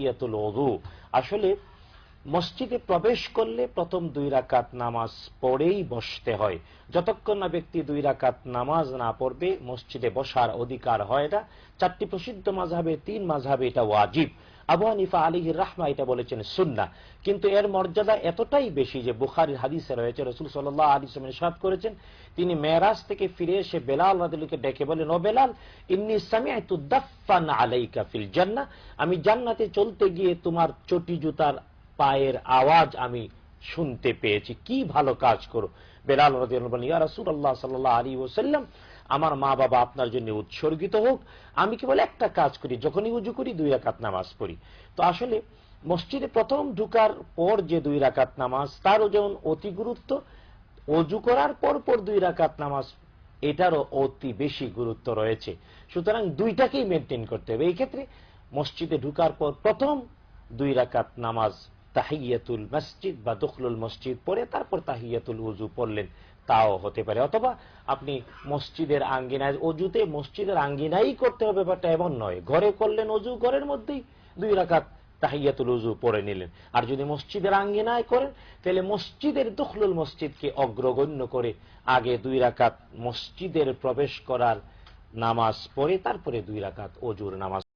ইয়াতুল ওযু। আসলে মসজিদে প্রবেশ করলে প্রথম 2 রাকাত নামাজ পড়েই বসতে হয়। যতক্ষণ না ব্যক্তি 2 রাকাত নামাজ না পড়বে মসজিদে বসার অধিকার হয় না। 4টি প্রসিদ্ধ মাযহাবে 3 মাযহাবে এটা ওয়াজিব। আবু হানিফা আলাইহির রাহমা এটা বলেছেন সুন্নাহ। কিন্তু এর মর্যাদা এতটাই বেশি যে বুখারীর হাদিসে রয়েছে, রাসূল সাল্লাল্লাহু আলাইহি ওয়াসাল্লাম ইরশাদ করেছেন, তিনি মেরাজ থেকে ফিরে এসে বেলাল রাদিয়াল্লাহু আনহুকে ডেকে বলেন, ও বেলাল, ইন্নী সামি'তু দাফফান আলাইকা ফিল জান্নাহ, আমি জান্নাতে চলতে গিয়ে তোমার চটি জুতার পায়ের আওয়াজ আমি শুনতে পেয়েছি, কি ভালো কাজ করো। বেলাল রাদিয়াল্লাহু আনহু বলেন, ইয়া রাসূলুল্লাহ সাল্লাল্লাহু আলাইহি ওয়াসাল্লাম, আমার মা বাবা আপনার জন্য উৎসর্গিত হোক, আমি কেবল একটা কাজ করি, যখনই ওযু করি 2 রাকাত নামাজ পড়ি। তো আসলে মসজিদে প্রথম ঢোকার পর যে 2 রাকাত নামাজ, তারও যেমন অতি গুরুত্ব, ওযু করার পর 2 রাকাত নামাজ এটারও অতি বেশি গুরুত্ব রয়েছে। সুতরাং দুইটাকেই মেনটেন করতে হবে। এই ক্ষেত্রে মসজিদে ঢোকার পর প্রথম 2 রাকাত নামাজ তাহিয়াতুল মসজিদ বা দুখলুল মসজিদ পড়ে তারপর তাহিয়াতুল ওযু পড়লেন, তাও হতে পারে। অথবা আপনি মসজিদের আঙ্গিনায়, ওযুতে মসজিদের আঙ্গিনাই করতে হবে ব্যাপারটা এমন নয়, ঘরে করলেন ওযু, ঘরের মধ্যেই 2 রাকাত তাহিয়াতুল ওযু পড়ে নিলেন। আর যদি মসজিদের আঙ্গিনায় করেন তাহলে মসজিদের দুখলুল মসজিদকে অগ্রগণ্য করে আগে 2 রাকাত মসজিদের প্রবেশ করার নামাজ পড়ে তারপরে 2 রাকাত ওযুর নামাজ